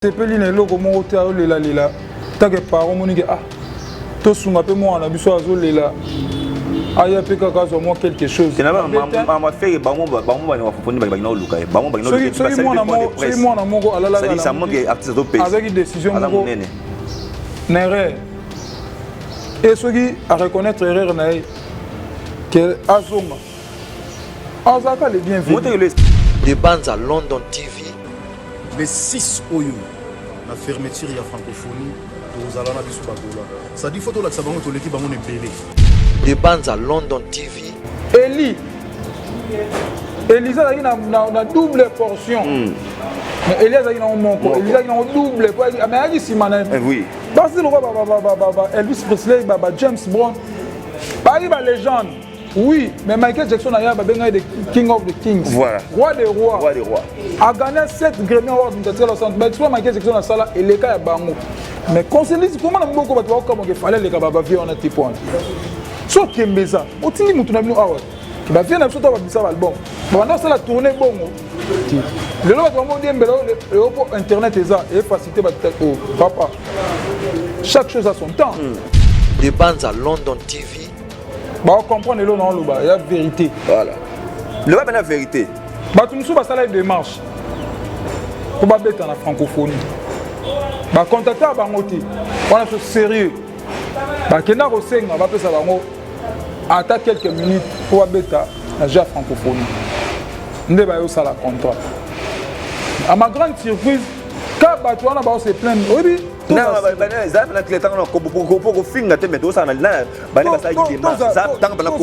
C'est peu l'inelo comme on t'a eu la t'as que par on dit ah tout sous ma peu moi on a vu ça azul là ah il y a peu quelque chose moi quelque chose c'est là ma fait bah moi va faut pas no luka bah moi c'est moi na mongo ala la ça montre que artiste au pays avec une décision mongo n'erreur et ceux qui à reconnaître erreur na que azonga azaka les bienvenus des bandes à London TV. Les 6 Oyo, la fermeture de la francophonie, nous allons à Bissou-Bagola. Ça dit photo là que ça va être l'équipe à mon épélé. Des bandes à London TV. Elisa a une double portion. Mais Elisa a une monco. Elisa a une double. Mais elle dit si mané. Oui. Parce que Elvis Presley, James Brown, pas une légende. Oui, mais Michael Jackson a été King of the Kings. Voilà. Roi des rois. Roi des rois. A gagné 7 Grammy Awards dans le centre. Mais soit Michael Jackson a ça là et les cas à Bango. Mais concernant comment on beaucoup de comme il fallait les gars bavier on a des points. Soit Kembeza, on tient mutu na bino awa. Ba vient na biso to ba bisa album. Pendant ça la tournée bongo. Le lot va monter mbelo le internet eza et faciliter ba oh papa. Chaque chose a son temps. Des bandes à London TV. Bah on comprend le lot dans le bas, il y a vérité. Voilà. Le bas la vérité. Bah tout nous ça la démarche. Pour ba bête en francophonie. Bah contacter à Bangote. On a ce sérieux. Bah kena ko senga ba pesa bango. Attends quelques minutes pour bêta la ja francophonie. Nde ba yo ça la contrat. À ma grande surprise, quand Batouana ba se plaindre, oui. Non, ça na clé tant ko finga te meto ça na ba le basa qui démarche ça tant ba la ko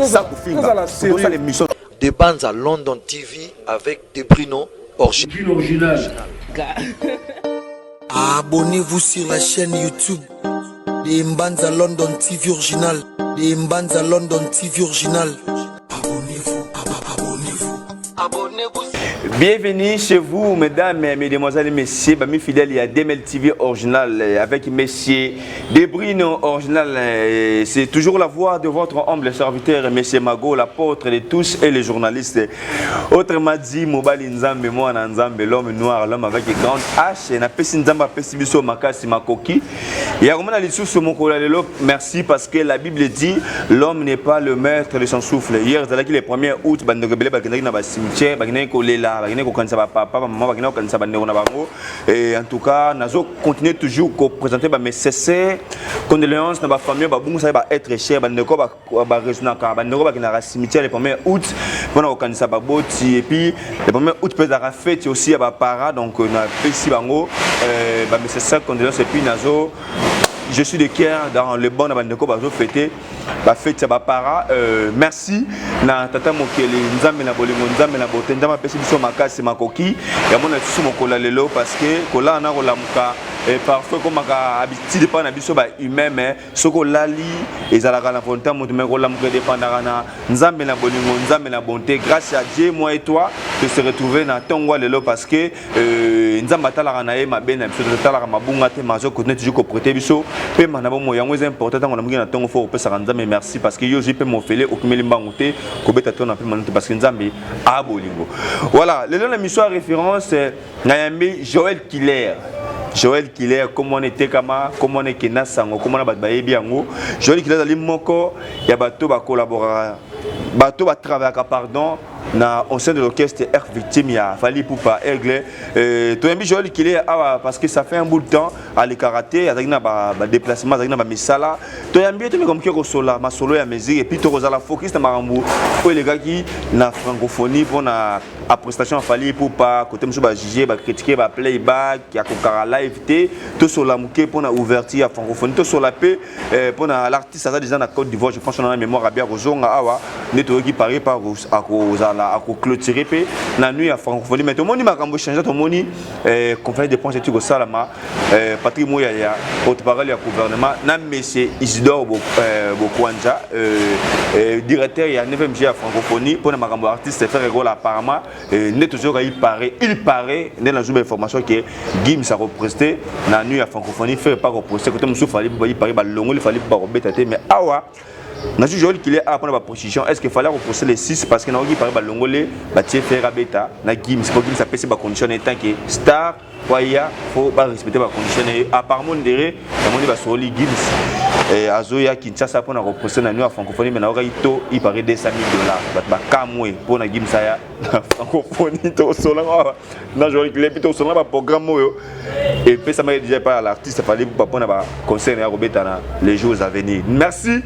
ça ko finga ça les missions des bandes à London TV avec des Bruno original. Abonnez-vous sur la chaîne YouTube des bandes à London TV original, des bandes à London TV original. Abonnez-vous. Bienvenue chez vous, mesdames, mesdemoiselles et messieurs. Mes fidèles, il y a DML TV original avec messieurs Debrino original. C'est toujours la voix de votre humble serviteur, monsieur Mago, l'apôtre de tous et les journalistes. Autrement dit, Mobali Nzambe, moi Nzambe, l'homme noir, l'homme avec une grande H. Na pesi Nzamba, pesi biso makasi makoki. Et à Romana Lissou sur mon collègue, merci parce que la Bible dit l'homme n'est pas le maître de son souffle. Hier, c'est les 1er août, bande rebelle, bagné na cimetière, bagné kolela. Et en tout cas, nous continuons toujours à présenter mes sincères condoléances à ma famille, ça va être cher, et puis le 1er août, et puis le 1er août, peut être fête aussi à ma para, donc on a fait mes sincères condoléances et puis je suis de cœur dans le bon abandeko bazo fêter ba fête ya ba para merci na tata mokeli nzambe na bolingo nzambe na bote ndama pesi biso makasi makoki ya mona susu mokola lelo parce que kola na kolamuka et parfois comme aka habitude pas na biso ba humain mais soko lali ezalaka na volonté moto mais kolamuka dépendara na nzambe na bolingo nzambe na bonté grâce à Dieu moi et toi de se retrouver na tongwa lelo parce que nzamba talaka na ye mabe na biso talaka mabunga te mazo continuer toujours ko prêter biso pe manabo mo yango est important tant on a mugi na tongo fo pesa nzambe merci parce que yo j'ai pe mo fele okumeli mbango te ko beta to na pe manute parce que nzambe a bolingo voilà le la mission référence ngayambi Joël Killer. Joël Killer, comment on était comment on est kena sango, comment on a battu biango. Joël Killer dans l'immoco, il y a bateau va collaborer, bateau va travailler pardon. Au sein de l'orchestre Air Victime, il y a Fali Poupa, Aigle. Tu as mis Joël Killer parce que ça fait un bout de temps à le karaté, il y a des déplacements, il y a des misala. Tu as mis comme qui est solo, ma solo et mesure et puis tu as la focus de Marambo. Pour les gars qui na francophonie pour la prestation à Fali Poupa, côté monsieur va juger, va critiquer, va playback, il y a Kokara live T, tout sur la mouké pour la ouverture à francophonie, tout sur la paix pour l'artiste ça déjà dans la Côte d'Ivoire, je pense qu'on a la mémoire à bien Rozonga awa, nettoyer qui paraît par à clôturer la nuit à francophonie mais tout le monde m'a changé tout le monde conférence de pensée tout ça là Patrick Moya porte-parole du gouvernement na monsieur Isidore Bokwanja directeur il y a 9e à francophonie pour ma cambo artiste faire rigolo apparemment n'est toujours il paraît dans la journée information que Gim ça représenter la nuit à francophonie fait pas représenter côté monsieur fallait il paraît longo il fallait pas rebêter mais awa na Joël Killer a prendre la position est-ce qu'il fallait repousser les 6 parce que na ogi paré ba longolé ba tie faire beta na Gim c'est pas Gim ça pèse ba condition en tant que star Waya, faut pas respecter ma condition. Apparemment, derrière, on va sur les Gibbs. Et Azoya Kinshasa pour la représentation de la francophonie, mais il paraît $200 000. Bah, Kamwe pour la Gibbs, ça la francophonie, tout cela. Non, je vais plutôt sur le programme. Et puis, ça m'a déjà pas l'artiste, il fallait pour un concert les jours à venir. Merci.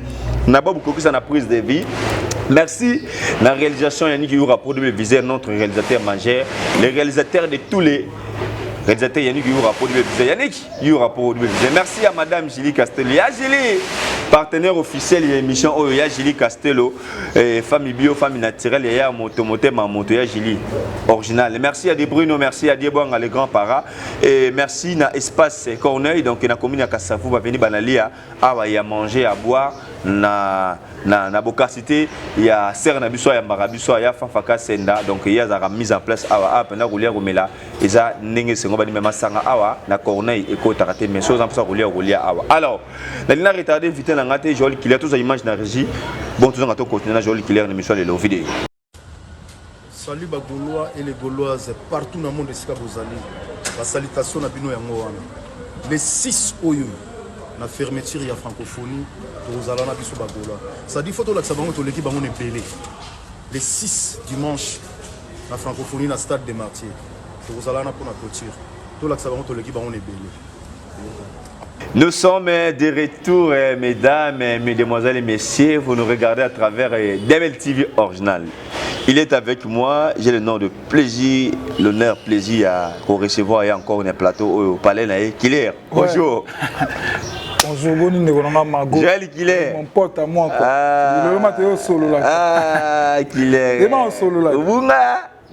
N'a pas beaucoup ça na prise de vie. Merci. La réalisation Yannick Youra pour viser notre réalisateur majeur, les réalisateurs de tous les réalisateur Yannick Youra pour Yannick Youra pour merci à Madame Julie Castello. Julie, partenaire officiel de l'émission Julie Castello, famille bio, famille naturelle, et à moto Julie original. Merci à De Bruno, merci à Diebouang, les grands-parents, et merci à Espace Corneille, donc na commune à Kassafou va venir banalia à manger, à boire. Na bocacité il y a serre na biso ya marabiso ya fafaka senda donc il y a mise en place awa apena rouler romela eza ndenge sengo bani mema sanga awa na Corneille et ko taraté mais chose en ça rouler awa alors la ligne retardé vite na ngate Joel Killer tous image na régie bon tous ngato continuer na Joel Killer émission de vidéo. Salut ba Gaulois et les Gauloises partout dans le monde de Sika Bozali. La salutation na bino yango wana. Les 6 oyo na fermeture ya francophonie tozala na biso bagola ça dit photo la sabango to l'équipe bango nepelé les 6 dimanche na francophonie na stade des Martyrs tozala na pour la clôture to la sabango to l'équipe bango nepelé. Nous sommes de retour, mesdames, mesdemoiselles et messieurs. Vous nous regardez à travers Demel TV Original. Il est avec moi. J'ai le nom de plaisir, l'honneur, plaisir à recevoir et encore un plateau au palais Naé Killer. Bonjour. Bonjour, bonjour. Joel Killer. Mon pote à moi. Le matin solo là. Ah, Killer. Et moi solo là.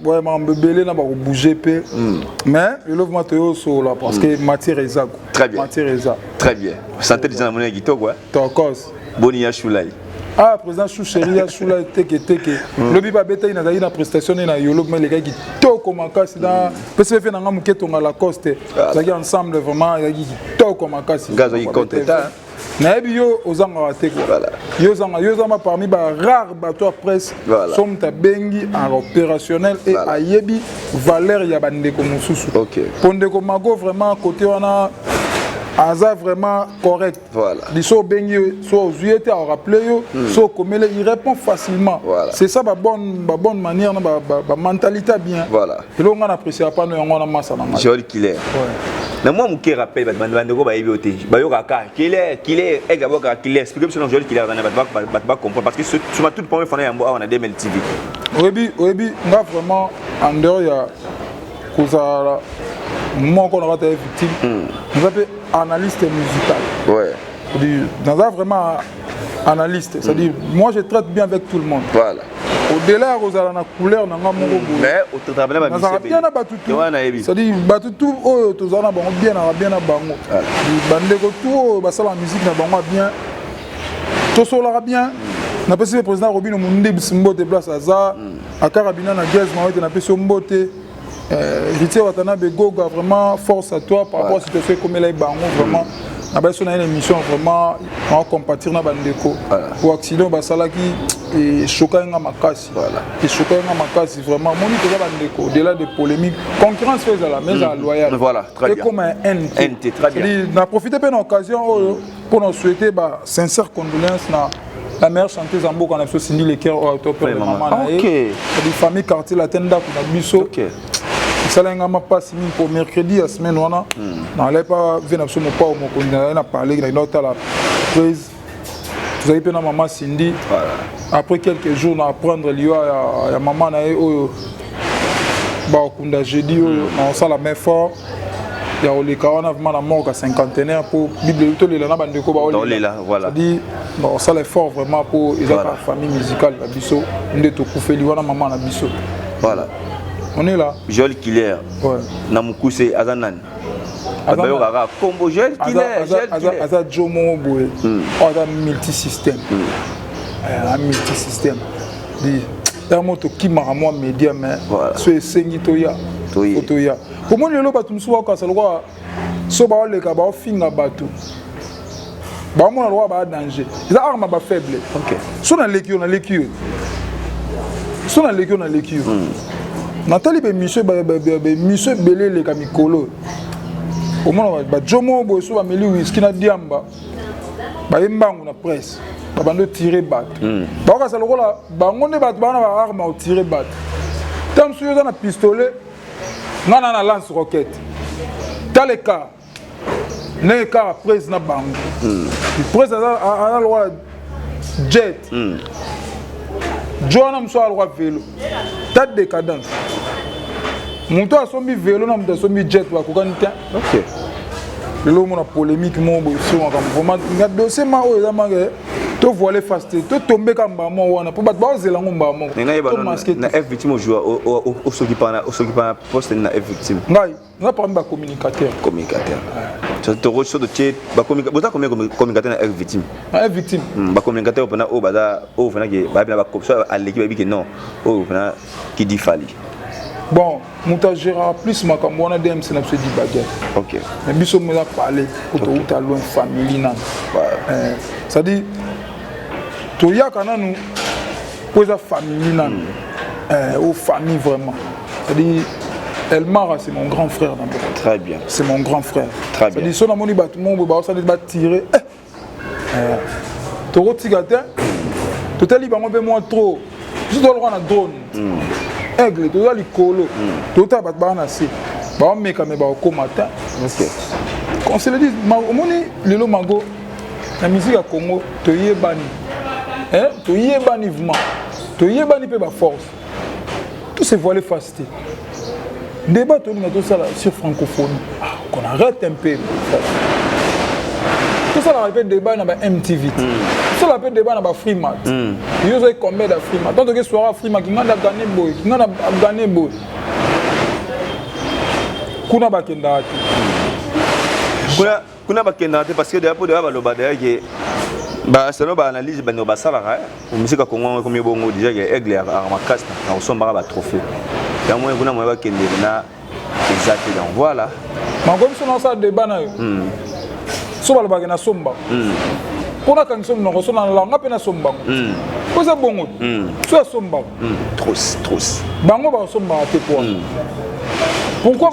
Ouais, mais bébé n'a pas bougé mais je love Mathéo sur là parce que matière est ça. Très bien. Matière est ça. Très bien. Santé des amours qui quoi. Ton cause. Bonia Choulay. Ah, président Choucheria Choulay teke. Le biba beta ina na prestation na yolo mais les gars qui to comme kasi dans parce que fait na ngamu keto ngala coste. Ça qui ensemble vraiment qui to comme kasi. Gazo qui compte ta. Na bio ozanga wateko. Voilà. Yo zama parmi ba rare bateau presse somme ta bengi en opérationnel et ayebi valeur ya bande ko mususu. OK. Ponde ko mago vraiment côté wana aza vraiment correct. Voilà. Diso bengi so zuete a rappeler yo so komele il répond facilement. Voilà. C'est ça ba bonne manière na ba mentalité bien. Voilà. Et là on apprécie pas nous on a massa na. Joel Killer. Ouais. Mais moi, je me rappelle, je me Killer, expliquez-moi sur Joel Killer, parce que sur ma toute première fois, on a Demel TV. Oui, vraiment, en dehors, il y a un moment qu'on a été victime, nous appelons analyste musical. Ouais. Nous avons vraiment analyste, c'est-à-dire, moi je traite bien avec tout le monde. Voilà. Au-delà de la couleur, mais au travail, bien à Batutu. C'est-à-dire, Batutu, tu as bien à Bango. Bandeko tout, la musique n'a bien. Tout ça bien. Na pesi le président Robino Munde Bisimbote place à ça. À Carabina na Gaz, na pesi Mbote. Ritier Watanabe Goga, vraiment force à toi par rapport à ce que tu fais comme là Bango vraiment. On a une émission vraiment en compatir na bandeko. Pour accident basala qui et choquant à makasi. Voilà. Et choquant à makasi vraiment moniteur bandeko au-delà de polémiques. Concurrence fait à la maison loyale. Voilà, très bien. Et comme un NT très bien. Na profiter de l'occasion pour nous souhaiter sincère condoléances na la meilleure chanteuse en beau qu'on a fait signer les cœurs au top de maman naé. OK. Les familles quartier la tenda pour na biso. OK. Ça n'a pas passé pour mercredi la semaine on n'allait pas venir absolument pas au on a parlé il y a une autre la prise vous avez pris maman Cindy après quelques jours on apprendre lieu à maman naé au kunda jeudi on sent la main fort il y a les carans vraiment la mort à cinquantenaire pour bible tout les là bande ko voilà dit on sent l'effort vraiment pour les famille musicale la biso ndeto kufeli wana maman na biso voilà. On est là. Joel Killer. Ouais. Namukuse Azanan. Azabayora combo Joel Killer. Aza Jomo Boé. Aza multisystème. Un multisystème. Dit. T'as moto qui m'a moi média mais. C'est Sengi Toya. Toya. Pour moi le lo batum soa quand ça le roi. So ba le ka ba finga batu. Ba mo na roi ba danger. Ils arme ba faible. OK. So na lekio. So na lekio. Nathalie monsieur belé les kamikolo. Au moins ba jomo boso ba meli whisky na diamba. Ba yembangu na presse. Ba bando tirer bat. Ba ka sa lokola ba ngone bat ba na ba arme au tirer bat. Tam suyo na pistolet. Ngana na lance roquette. Dans les cas. Les cas presse na bangu. Presse a loi jet. Joana mso a loi vélo. Tête de cadence. Monto a sombi vélo na monto a sombi jet wa kokanita. OK. Le mona polémique mon sur en vraiment nga dossier ma o za mangé to voler fasté to tomber comme ba mo wana pour battre ba zela ngomba mo. Na F victime au joueur au s'occuper poste na F victime. Ngai, na parmi ba communicateur. Communicateur. Tu reçois de chez ba communicateur communicateur na F victime. Na F victime. Ba communicateur pendant au bada au fana que ba bien ba copsa à l'équipe bi que non. Au fana qui dit fali. Bon, Mouta gérera plus ma comme on a des MC n'a pas dit baguette. OK. Mais biso me a parlé pour to uta loin famille nan. Ça dit to ya kana nous pour sa famille nan. Aux familles vraiment. Ça dit Elmara c'est mon grand frère d'abord. Très bien. C'est mon grand frère. Très bien. Ça dit son amoni battement ba ça dit ba tirer. To rotigate. To tali ba mo be mo trop. Je dois le rendre drone. Aigle, tu as les colos, tu as les bananes, tu as les caméras au matin. Quand on se le dit, le mango, la musique à Congo, tu y es banni. Tu y es banni vraiment. Tu y es banni par force. Tout se voit les fastés. Débat sur francophonie. Qu'on arrête un peu. Tout ça, on appelle débat dans MTV. Tout ça, on appelle débat dans Freemat. Il y a combien de Freemat? Tant que soir Freemat, qui n'a pas gagné boy, qui n'a pas gagné boy. Kuna ba kenda ati. Kuna ba kenda ati parce que déjà pour déjà le badaya que bah c'est no ba analyse ba no ba sala ra. Au musique Congo comme bongo déjà que aigle à makas na osomba ba trophée. Ya moi kuna moi ba kende na exact donc voilà. Mango biso na sa débat na yo. So ba ba na somba. Pour la canson non so na langa pe na somba. Ko za bongo. So somba. Trop. Bango ba somba te quoi. Pourquoi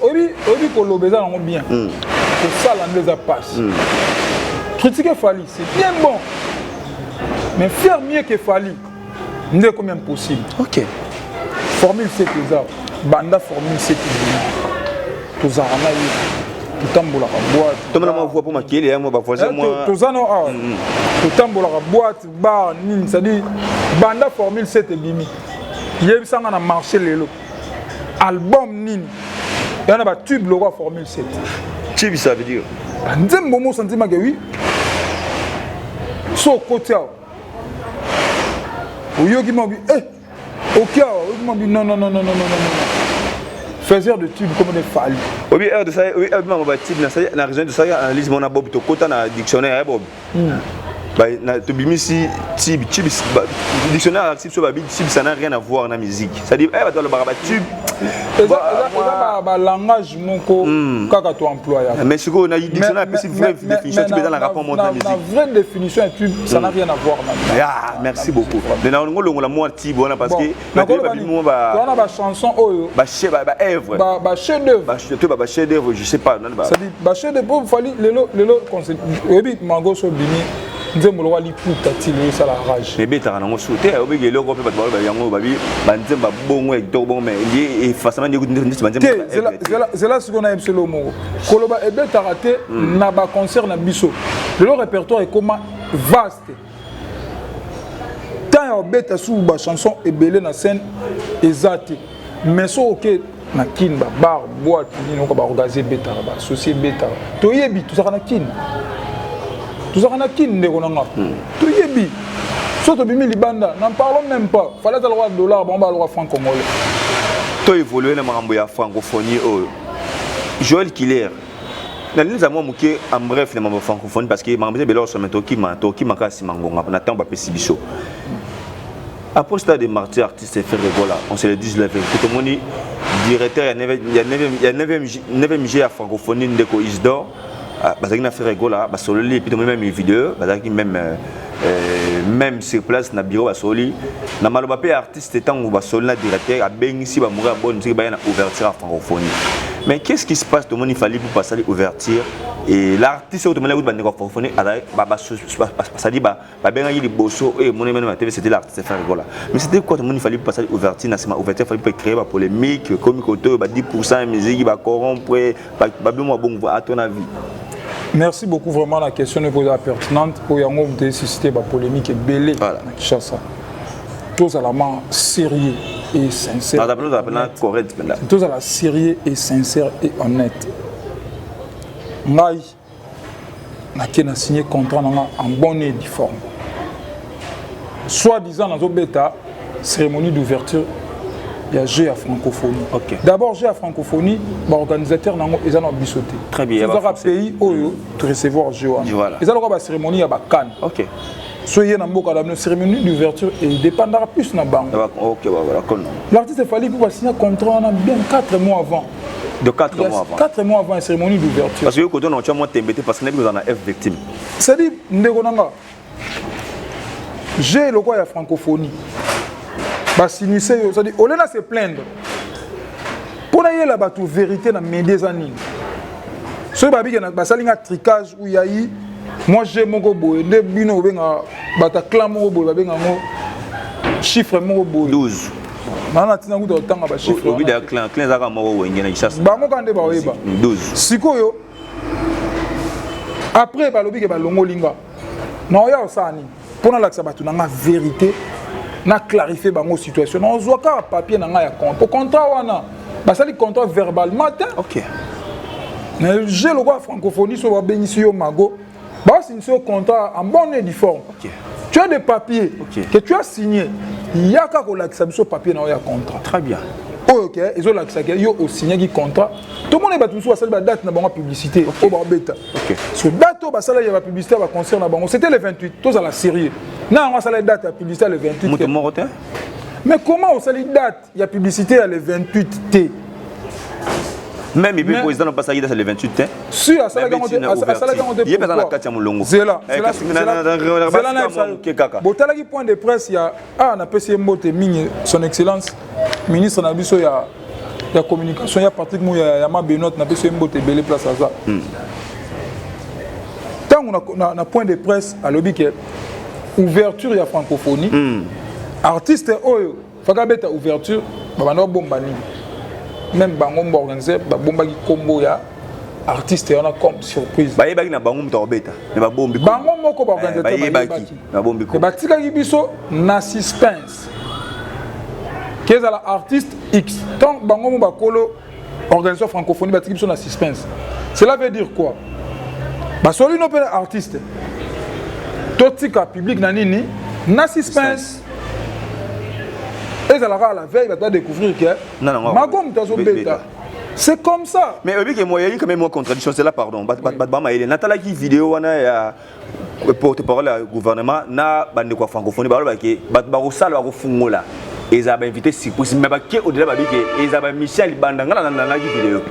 obi ko lobeza nango bien. Ko sala ndeza passe. Critiquer Fali, c'est bien bon. Mais faire mieux que Fali, n'est comme impossible. OK. Formule 7 eza, banda formule 7 tous arana yi. Tout tambola ka boîte. Tout le monde voit pour maquiller et moi ba voisin moi. Tous ano ah. Tout tambola ka boîte bar nini, ça dit banda formule 7 bimi. Yebisanga na marché lelo. Album nini. Il y a un tube le roi formule 7. Tube ça veut dire. Ndem bomo sentiment que oui. So côté. Oyogi mabi OK, mabi non. Faiseur de tube comme des Fali. Oui, heure de ça, oui, heure de tube na raison de ça analyse mon abob to kota na dictionnaire bob. Bah na to bimisi tube dictionnaire actif sur babi tube ça n'a rien à voir na musique. Ça dit va le baraba tube. Langage moko kaka to employé. Mais ce qu'on a dictionnaire c'est vraie définition tube dans le rapport monde na musique. La vraie définition tube ça n'a rien à voir na. Ah, merci beaucoup. Mais na ngolo la moi tube on parce que on a ba chanson oyo ba œuvre. Ba chef d'œuvre. Ba chef d'œuvre, je sais pas. Ça dit ba chef d'œuvre Fali lelo conseil. Obi mango so bini. Nzembo li puta tilo ça la rage. Mais beta na ngo souté obi le ko pe ba yango babi ba nzemba bongo e to bongo mais il forcément ni nzemba. C'est là ce qu'on a aimé le mot. Koloba e beta raté na ba concert na biso. Le répertoire est comment vaste. Tant beta sous ba chanson et belé na scène exact. Mais so OK na kin ba bar boîte ni no ko ba organiser beta ba associer beta. To yebi tout ça na kin. Tout ça, on a qui n'est qu'on a. Tout y est bien. Surtout Bimi Libanda, n'en parlons même pas. Fallait le roi dollar, bon, le roi franc congolais. Toi évolué dans la francophonie. Joël Killer. Nous avons manqué en bref les membres francophones parce que les membres de Belo sont maintenant qui m'a cassé mangonga. On attend pas Pessibiso. Après stade des martyrs artistes et frères de Gola, on se le dit le fait. Tout le monde directeur, il y a 9e G à francophonie de Isdor. bazaki na faire rigola basololi et puis même une vidéo bazaki même sur place na bureau basoli na maloba pe artiste tango basoli na directeur a bengisi ba mourir bonne musique ba na ouverture à francophonie. Mais qu'est-ce qui se passe? Tout le monde il fallait pour passer à l'ouverture et l'artiste automatiquement ba ndeko francophonie ça dit ba benga yi liboso et mon même TV c'était l'artiste faire rigola. Mais c'était quoi? Tout le monde il fallait pour passer à l'ouverture na sema ouverture fallait pour créer ba polémique comme côté ba 10% musique ba corrompre ba bien bon à ton avis. Merci beaucoup, vraiment la question est posée pertinente pour yango de susciter la polémique et belé. Voilà. Ça. Tous à la main sérieux et sincère. Tous à la sérieux et sincère et honnête. Moi, je signé contrat en bonne et due forme. Soit disant dans bêta cérémonie d'ouverture. Il y a G à francophonie. Okay. D'abord, G à francophonie, l'organisateur ils ont bissoté. Très bien. Ils ont un pays où ils recevoir G. Ils ont une cérémonie à Cannes. Ok. Soyez dans une cérémonie d'ouverture et il dépendra plus de la banque. Ok, l'artiste a fallu pour signer un contrat bien 4 mois avant. De 4 mois avant. 4 mois avant la cérémonie d'ouverture. Parce que quand on a embêté parce que nous avons F victime. C'est-à-dire, G le quoi il y a francophonie. C'est-à-dire, au lieu de se plaindre, pour aller la vérité dans les médias, si vous avez un tricage où il y a eu, moi j'ai mon gobo, des bino, clan mon gobo, chiffre mon gobo. 12. Chiffre. 12. Sikoyo, après, il y a longo linga. Non, il y a ça. Pour la vérité. Na clarifier bango situation on voit ka papier na nga ya compte au contrat wana basali contrat verbalement OK mais j'ai le droit francophonie sur bénissio yo mago ba signer ce contrat en bonne et due forme. OK tu as des papiers que tu as signé il y a ka ko la biso papier na ya contrat. Très bien. OK ils ont la yo au signé qui contrat tout le monde ba tout so basali ba date na bango publicité au ba beta. OK ce date au basali ya publicité ba concert na bango c'était le 28 tous à la série. Non, on va la date de la publicité le 28. Mais comment on sait la date de la publicité le 28 T? Même le président n'a pas sa date le 28 T. Si, à ça la garantie. Il y a personne à Katia Moulongo. C'est là. C'est là. Bon, t'as là qui point de presse, il y a on a PCM Mote Mine, son excellence ministre Nabiso, il y a communication, il y a Patrick Mouya, il y a ma Benoît, on a PCM Mote Belé place à ça. Tant on a point de presse à l'objet que ouverture ya francophonie artiste oyo fakabeta ouverture babana bombani même bango organiser ba bomba ki combo ya artiste on a comme surprise ba yebaki na bango mutobeta ne ba bombi bango moko ba organiser ba yebaki na bombi ko ba tika ki biso na suspense qu'est-ce la artiste X tant bango mo ba kolo organisation francophonie ba tika biso na suspense cela veut dire quoi ba soli no pe artiste totika public na nini na suspense et ça la veille va découvrir que magom tazo beta c'est comme ça mais obi que moi il y a quand même une contradiction c'est là pardon Natala qui vidéo wana ya porte-parole du gouvernement na bande quoi francophonie ba ke ba ko sala ko fungola ils avaient invité si possible mais qui au-delà babike ils avaient Michel Banda ngala na vidéo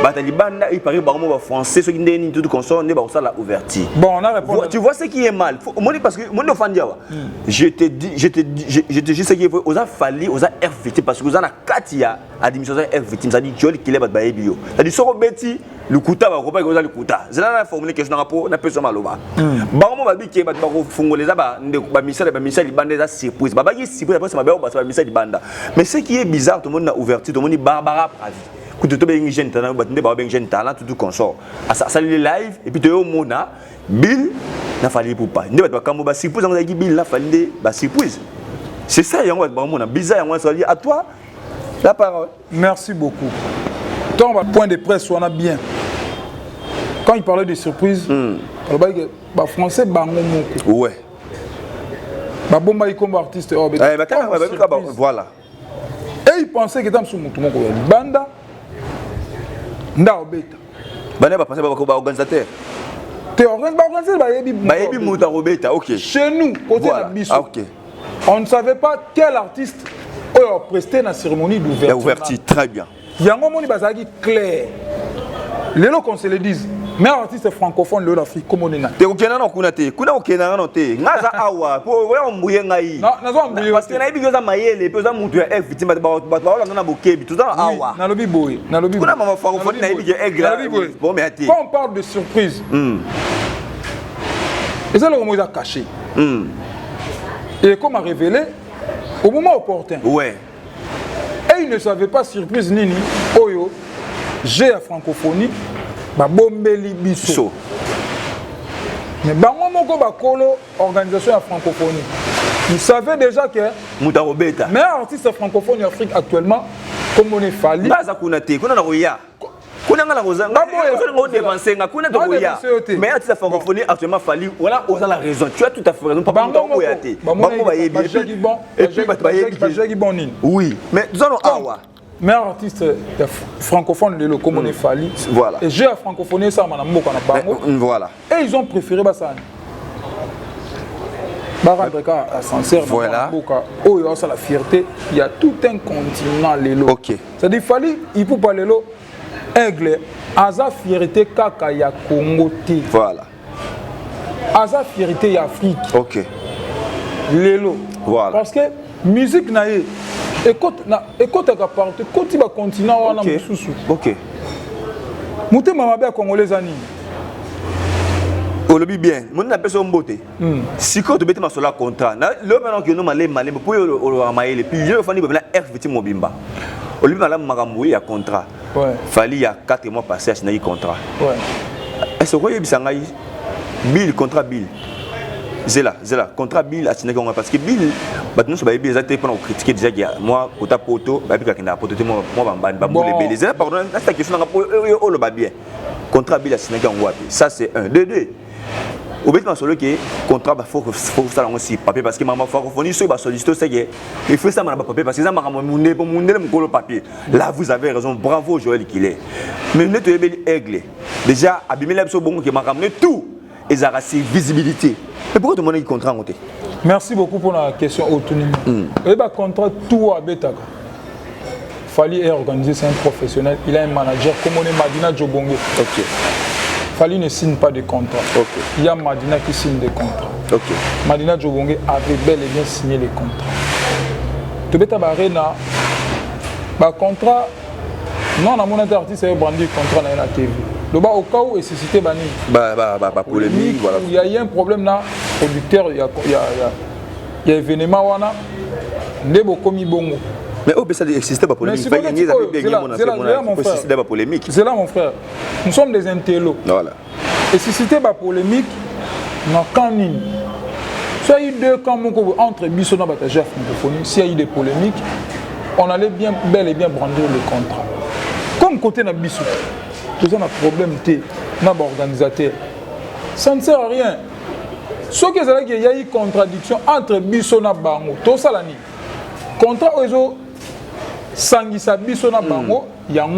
batali banda il paraît barmo ba français ceux qui ndeni tout consort ne ba ça la ouverture bon on a répondu tu vois ce qui est mal moi parce que moi no fandiawa je te dis ce qui est aux a fallu aux a RVT parce que vous en a katia administration RVT ça dit joli qu'il est ba bio ça dit soko beti le kuta ba ko pas que le kuta c'est là la formule question na rapport na personne maloba barmo babike ba ko fungoleza ba ndeko ba Michel Banda za surprise ba ki surprise après ça ba Michel Banda mais ce qui est bizarre tout le monde a ouverture tout le monde Barbara Pravi que tu as jeune talent, jeune talent, tout consort. Ça le live et puis tu as au mona Bill n'a fallu pour pas. Ne pas comme surprise on a dit Bill n'a fallu surprise. C'est ça y a un bizarre on dit à toi la parole. Merci beaucoup. Tant point de presse on a bien. Quand il parlait de surprise, le français bango moko. Ouais. Ba bomba comme artiste voilà. Et il pensait que tam sous mutu moko banda nda obeta bana ba penser ba organisateur te organisateur ba yebi muta obeta OK chez nous côté la biso OK on ne savait pas quel artiste a presté la cérémonie d'ouverture très bien yango moni bazaki clair Les lots qu'on se le dise, mais artiste francophone de l'Afrique, comme on est là. Te okena na kuna te, kuna okena na te. Ngaza awa, po ya mbuye ngai. Parce que na ibi goza mayele, pe za mutu ya victime ba na bokebi, tout ça awa. Na lobi boy, na lobi. Kuna mama francophone na ibi egla. Bon mais ati. Quand on parle de surprise. Et ça le mot est caché. Et comme a révélé au moment opportun. Ouais. Et il ne savait pas surprise nini oyo. J'ai la francophonie, ba bombeli biso. Mais bango moko ba kolo organisation la francophonie. Vous savez déjà que Mutarobeta. Mais artiste francophone en Afrique actuellement comme on est Fally. Baza kunate, kuna na roya. Kuna ngala roza. Ngabo dépenser nga kuna to roya. Mais artiste francophonie actuellement Fally, voilà osa la raison. Tu as tout à fait raison. Papa bango yate. Bango ba yebi. Et puis ba yebi. Oui, mais nous allons awa. Meilleur artiste francophone de l'eau comme on est Fally. Voilà. Et j'ai la francophonie ça m'a moko na bango. Voilà. Et ils ont préféré ça. Barandreka sincère. Voilà. Oh il y a la fierté. Il y a tout un continent l'élo. Ok. C'est-à-dire Fally il peut pas l'élo. Aigle. Aza fierté kaka ya Congo té. Voilà. Aza fierté ya Afrique. Ok. L'élo. Voilà. Parce que musique naïe. Écoute à partir, écoute il va continuer à avoir ok. Mouté mama bien congolais ani. On le dit bien. Mon appelle son beauté. Si quand tu mets ma sola contrat, le maintenant que nous malé pour le maïle puis je fani bela F petit mobimba. On lui mala magamoué à contrat. Ouais. Fally il y a 4 mois passé à signer contrat. Ouais. Est-ce que bisangai bill contrat bill. Zela contrat bill à signer parce que bill maintenant ça va bien exactement pour critiquer déjà moi kota poto ba bika kina poto moi bambani ba les belé zela pardon c'est question nga o le ba bien contrat bill à signer wapi ça c'est 1 2 2 au bet ma solo que contrat ba faut ça aussi papier parce que maman francophonie so ba solliciter c'est que il faut ça ma papier parce que ça m'a monné pour monner le papier là vous avez raison bravo Joël Kilé mais ne te rebelle aigle déjà abimé la so bon que m'a ramené tout et ça a visibilité. Mais pourquoi tu m'as dit contrat en côté? Merci beaucoup pour la question autonomie. Et bah contrat tout à Betaka. Fally est organisé, c'est un professionnel, il a un manager comme on est Madina Djobonge. OK. Fally ne signe pas de contrat. OK. Il y a Madina qui signe des contrats. OK. Madina Djobonge avait bel et bien signé les contrats. Tu beta barena ba contrat non na mon artiste est brandi contrat na TV. Le bas au cas où est suscité bani. Polémique voilà. Il y a un problème là, producteur il y a événement wana ndebo komi bongo. Mais au ça existait pas polémique. C'est là mon frère. Nous sommes des intellos. Voilà. Et suscité pas polémique na kanini. Soit il y a eu deux camps entre Bissona et Bataja francophonie, s'il y a eu des polémiques, on allait bel et bien brandir le contrat. Comme côté na Bissou. Tout ça, on a problème, on a un organisateur. Ça ne sert à rien. Ce qui est qu'il y a eu contradiction entre Bissona et Bango. Tout ça, le contrat, Sangisa Bissona et Bango, il y a un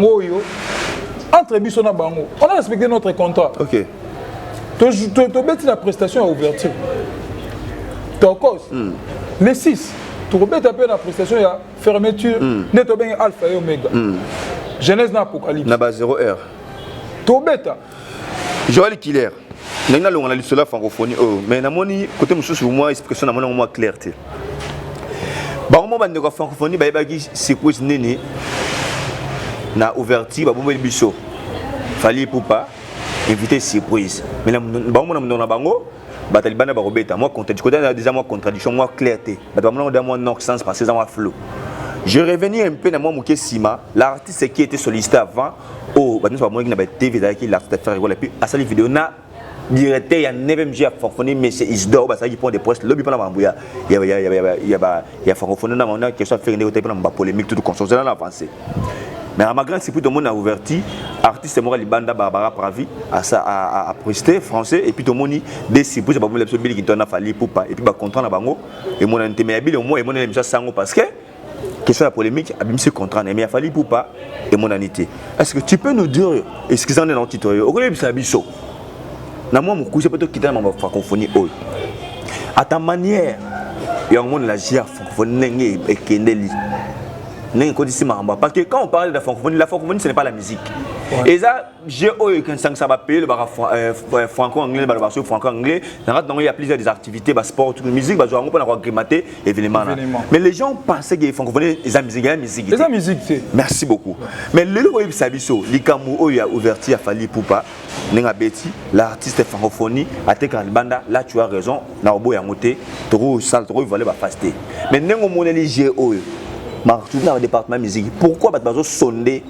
entre Bissona et Bango. On a respecté notre contrat. Ok. Tu as la prestation à ouverture. Tu as cause. Les 6, tu as la prestation à fermeture. Tu as alpha et oméga. Genèse n'a apocalypse. Na base 0R. Tobeta. Joël Killer. Nous avons la liste de la francophonie. Mais nous avons côté sur moi explication na moi clarté. Ba moment bande ko francophonie ba yebaki surprise nene na ouverture ba bombe biso. Fally Ipupa invité surprise. Mais ba moment na bango ba talibana ba robeta moi déjà moi contradiction moi clarté. Ba moment dans moi non sens parce que ça moi flou. Je revenais un peu dans mon Sima, l'artiste qui était sollicité avant, nous avons dit que TV qui l'artiste fait rigoler puis à cette vidéo na directeur il y a 9e à francophonie mais c'est Isdor parce qu'il prend des postes lobby pendant Mambouya il y a francophonie dans mon question faire une pendant polémique tout construction dans l'avancée. Mais à ma grande surprise tout le monde a ouverti artiste Moral Libanda Barbara Pravi à prester français et puis tout le monde des surprises pour le Billy qui donne à Fally Ipupa et puis ba contrat na bango et mon intémé au moins et mon émission sango parce que question la polémique, ce contrat, mais il a fallu Ipupa et mon anité. Est-ce que tu peux nous dire, excusez-moi dans le titre, au lieu de ça, biso, na moi mon cousin peut être quitté dans ma francophonie. À ta manière, il y a un monde la GIA francophonie et Kendeli. Parce que quand on parle de la francophonie, ce n'est pas la musique. Ouais. Et ça, j'ai ça va payer le franco-anglais, le franco-anglais. Il y a plusieurs activités, le sport, la musique, on va agrémenter événements. Mais les gens pensaient que la francophonie, c'est la musique. C'est la musique. Merci beaucoup. Mais le lieu où il y a ouverture à Fali Poupa, l'artiste francophonie, à Tekalbanda, là tu as raison, na obo ya moté, trop sale, trop volé va faster. Mais nengo moneli GO, martout dans le département musique. Pourquoi bah besoin sonder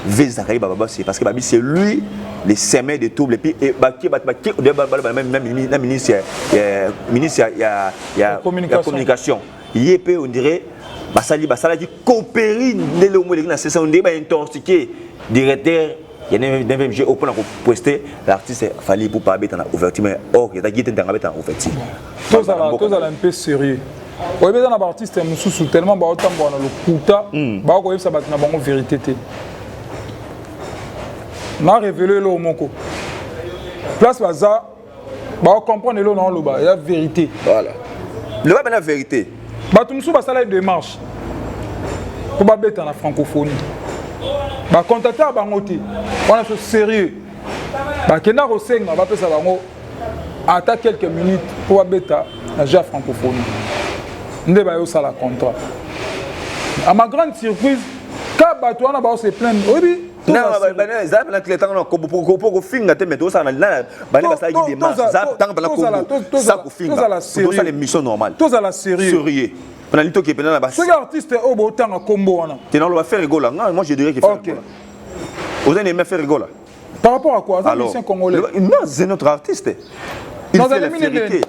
Vezakari Baba, c'est parce que Babi c'est lui les semets de tout et puis et même ministre il y a communication. Yépé on dirait basali qui coopérer le mot de la session on est intoxiqué directeur. Il y a un MG au point de poster l'artiste Fali pour pas être en ouverture mais or il y a des gens qui en ouverture. Tous à un peu sérieux. Oui, mais dans l'artiste est tellement bas autant dans le kuta, bah on ça va na vérité té. Na révélé le moko. Place baza, bah on comprend le non le bas, il y a vérité. Voilà. Le bas la vérité. Bah tout musu ba sala démarche. Pour ba bête en francophonie. Bah contacter bango té. On a ce sérieux. Bah kena rosenga ba pesa bango attend quelques minutes pour bête na ja francophonie. Nde ba yo sala contrat. À ma grande surprise, quand Batouana ba se plaindre, oui. Non, ça pendant que les temps pour finir mais tout ça là ba ba ça qui démarche ça tant pendant que ça pour finir tout ça les missions normales tout ça la sérieux pendant lito qui pendant là-bas ce artiste au beau temps à combo wana tu n'as pas faire rigoler moi je dirais qu'il fait rigoler vous allez me faire rigoler par rapport à quoi? Alors congolais non c'est notre artiste il fait la vérité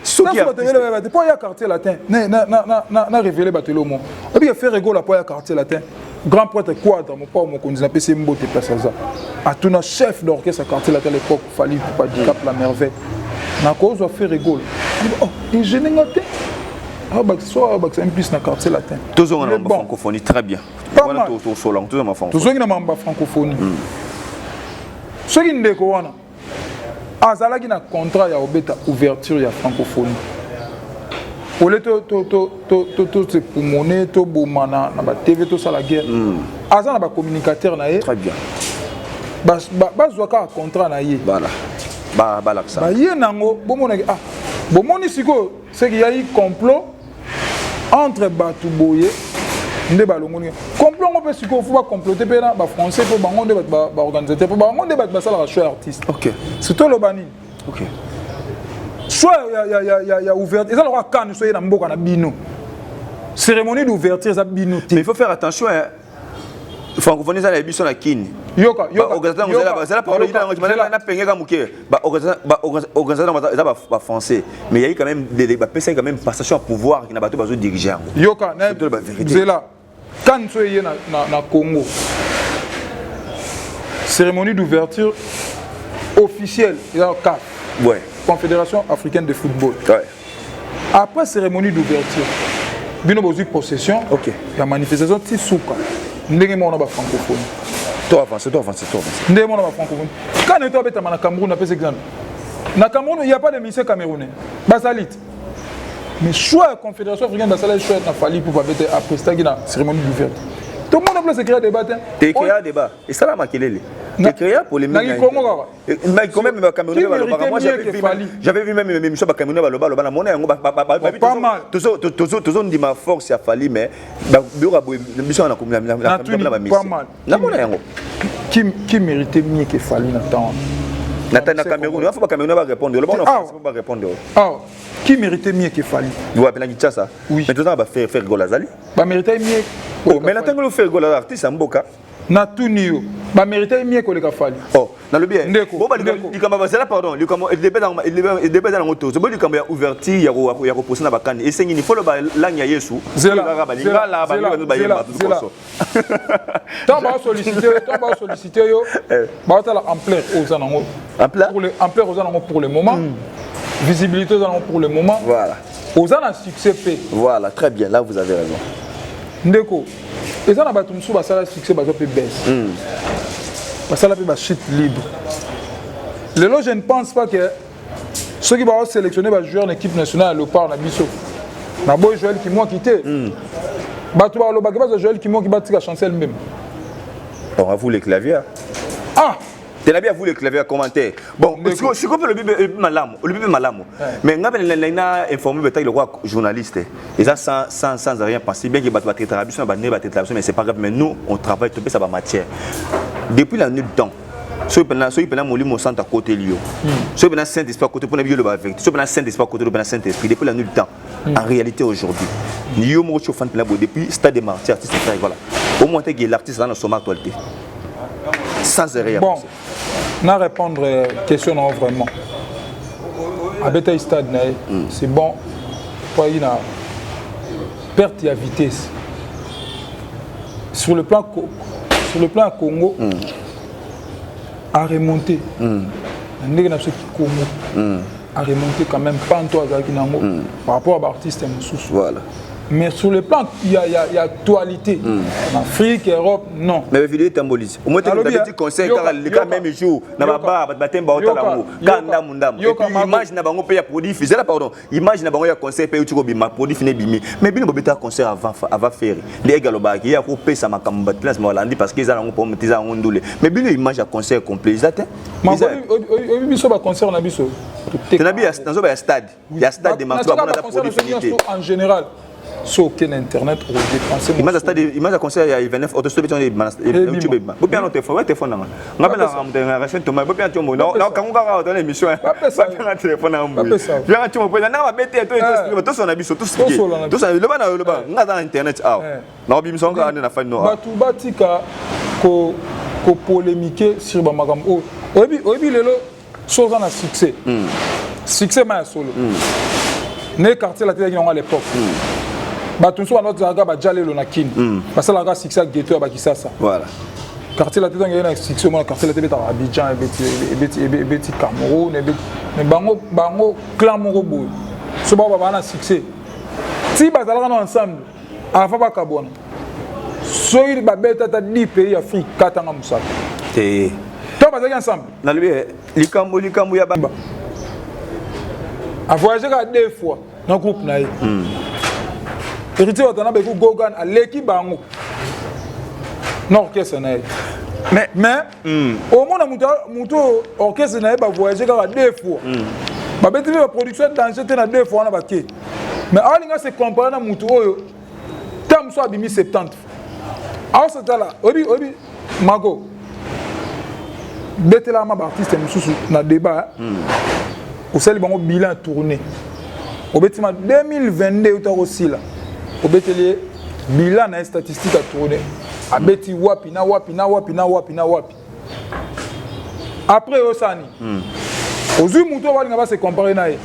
ce qui a pour y quartier latin na révélé batelo mo et puis il fait rigoler pour y quartier latin grand prêtre quadre mon pas mon conduit PC Mbote place ça à tout notre chef d'orchestre quartier latin à l'époque Fali pour pas dire cap la merveille na cause va faire rigoler oh et je n'ai pas ah bah soit bah c'est un plus na quartier latin tous on a en francophonie très bien voilà tout solong tous en francophonie tous on a en francophonie ce qui ndeko wana azalaki na contrat ya obeta ouverture ya francophonie Pour se pulmoner, to bomana, na ba TV to ça la guerre. Azan na ba communicateur na ye. Très bien. Ba zoaka contrat na ye. Voilà. Ba laksa. Ba ye nango bomona ah. Bomoni siko c'est qu'il y a eu complot entre Batu Boye nde balongoni. Complot on peut siko faut pas comploter pe na ba français pour bango nde ba organisateur pour bango nde ba sala choix artiste. OK. C'est tout le bani. OK. Soit il y a ouverture, ils ont le cas nous soyez dans mboka na bino. Cérémonie d'ouverture ça bino. Mais il faut faire attention hein. Francophonie ça la biso na kini. Yoka. Organisateur vous allez parler na pengeka muke. Organisateur ça ba français. Mais il y a quand même des personnes quand même passation à pouvoir qui na bato bazo diriger. Yoka na zela. Quand soyez na Congo. Cérémonie d'ouverture officielle, il y a un CAF. Ouais. Confédération africaine de football. Ouais. Après cérémonie d'ouverture, bino bozi possession. OK. La manifestation Tsouka. Ndenge mo na ba francophonie. Toi avance. Ndenge mo na ba francophonie. Quand on est à Cameroun, on a fait exemple. Na Cameroun, il n'y a pas de ministère camerounais. Basalit. Mais choix la Confédération africaine de Basalit choix na Fali pour être après ça la cérémonie d'ouverture. Tout le monde a créé un débat. Tu as créé un débat. Et ça, là, tu as créé pour les médias. Mais quand même, j'avais vu même mes missions à Cameroun, pas mal. Tous on dit ma force, il a fallu, mais mission pas mal. Qui méritait mieux que Fali Nathan? Nathan Cameroun, il ne faut pas Cameroun répondre. Le bon, il ne faut pas répondre. Qui méritait mieux que Fali? Vous appelez ça? Oui. Mais tout ça, on va faire Golazali. Bah, méritait mieux. Mais Nathan, on fait Golazali, artiste, en Boka. Natunio. Bah, méritait mieux que le Fali. Oh, dans le bien. Bon, bah, c'est là, pardon. Il débat dans la moto. C'est bon, il y a ouverture, il y a reposé dans la canne. Et c'est il faut le langue à Yesu. Zela. Tant va solliciter yo. Bah, tu as l'ampleur aux anangos. Ampleur aux anangos pour le moment. Visibilité aux anangos pour le moment. Voilà. Aux anangos succès fait. Voilà, très bien. Là, vous avez raison. Ndeko. Et ça, on a tout le succès, on a baisse. Parce que on a chute libre. Je ne pense pas que ceux qui vont sélectionner les joueurs de l'équipe nationale à l'Opar, on a Bissot. On a beau Joël qui m'a quitté. bato balobaki baza Joël Kimo qui batika chancel même. On va vous les claviers. Ah, tu l'as bien vu les claviers commentaires. Bon, je comprends le bébé malam, mais on a informé le roi journaliste. Et ça sans rien penser. Bien qu'il va traiter la bise, mais c'est pas grave. Mais nous, on travaille tout ça va matière. Depuis la nuit de temps. Ceux qui ont mon centre à côté de lui. Ceux qui ont Saint-Esprit à côté pour le avec. Ceux qui ont Saint-Esprit à côté de Saint-Esprit. Depuis la nuit de temps. En réalité, aujourd'hui, nous avons depuis le stade des martyrs, artistes, voilà. Au moins, l'artiste dans son actualité. Sans rien. Bon, on a répondre à la question vraiment. À Beta Stade, c'est bon. Pour une perte de vitesse. Sur le plan Congo, à remonter. À remonter quand même pas en toi par rapport à l'artiste voilà. Mais sur le plan, il y a actualité. En Afrique, Europe, non. Mais la vidéo est symbolise. Au moins, tu as dit conseil, car le cas même jour, n'a pas battu l'amour. Quand Mundam, image n'a pas un produit, pardon, image n'a pas un conseil, paye tu bima, produit fini bimi. Mais bien, on a un concert avant faire. Les gars, il y a coupé ça, ma cambatlas, parce qu'ils ont un peu de temps. Mais bien, image à concert complet. Mais il y a un concert en abisso. Tu as dit dans un stade. Il y a un stade de marché, en général. Sur aucun internet pour dépenser. Image à concert il y a 29 autostop sur YouTube. Vous bien notre téléphone on appelle la recette Thomas. Vous bien tu mo. Là quand on va dans l'émission. Pas un téléphone en bout. Viens tu mo pour na ba bête toi tous on a biso tous qui. Tous le bas on a dans internet ah. Na bimso ka na fa no. Batu batika ko polémiquer sur ba makambo. Obi lelo chose na succès. Succès ma solo. Né quartier la télé à l'époque. Bato so notre zaga ba jalelo na kin parce que la ga succès ghetto ba kisasa voilà quartier la tête na succès mon quartier la tête ta Abidjan et beti Cameroun et bango clan moko boy so ba na succès si ba zalaka ensemble afa ba kabona so il ba beta ta 10 pays Afrique katanga musaka te to ba zalaka ensemble na lui likambo ya bamba a voyager 2 fois dans groupe na héritier watana beku Gogan à l'équipe bango n'orchestre na mais au moins muto orchestre na ba voyager 2 fois ba beti ba production danger te na 2 fois na ba ke mais alinga se comparer na muto oyo tam so abimi 70 alors c'est là obi mago betela ma artiste mususu na débat au sel bango bilan tourné au betima 2022 uta aussi là au betelier bilan na statistique à tourner a beti wapi après osani ozu muto walinga ba se comparer na ye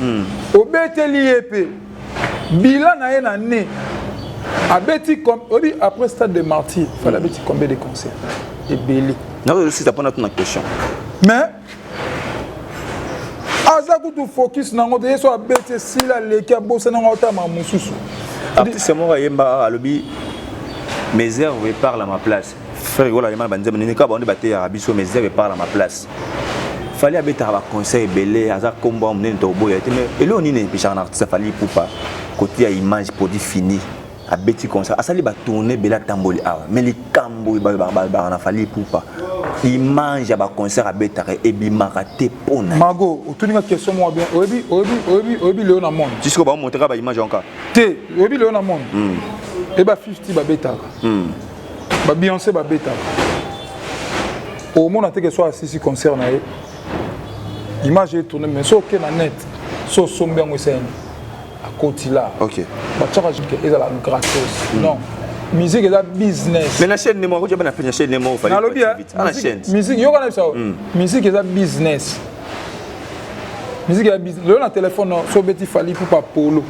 au betelier pe bilan na ye na né a beti comme obi après stade de martyr fallait beti combien de concerts et belé non aussi ça prend notre question mais azaku tu focus nango de so abete sila leki abosa nango otama mususu artiste moko yemba alobi mes heures parlent à ma place frère voilà yemba banzema ni ka bande baté arabiso mes heures parlent à ma place fallait abeta ba conseil belé aza kombo mnene to boya mais elo ni ne picha na artiste fallait poupa côté ya image produit fini abeti comme ça asali ba tourner bela tamboli awa mais les cambo ba na fallait poupa image ya ba concert abeta et bimaka te pona mago otuninga question moi bien obi le na monde jusqu'au ba montrer ba image encore te obi le na monde et ba 50 ba beta ba Beyoncé ba beta au monde te que soit assis concert na image est tournée mais so que na net so sombe ngo sen à côté là OK ba tchaka que ezala gratos non musique est un business. Mais la chaîne n'est pas la chaîne n'est pas la chaîne. Musique, yo connais ça. Musique est un business. Musique est un business. Le téléphone, so beti fali pour pas polo.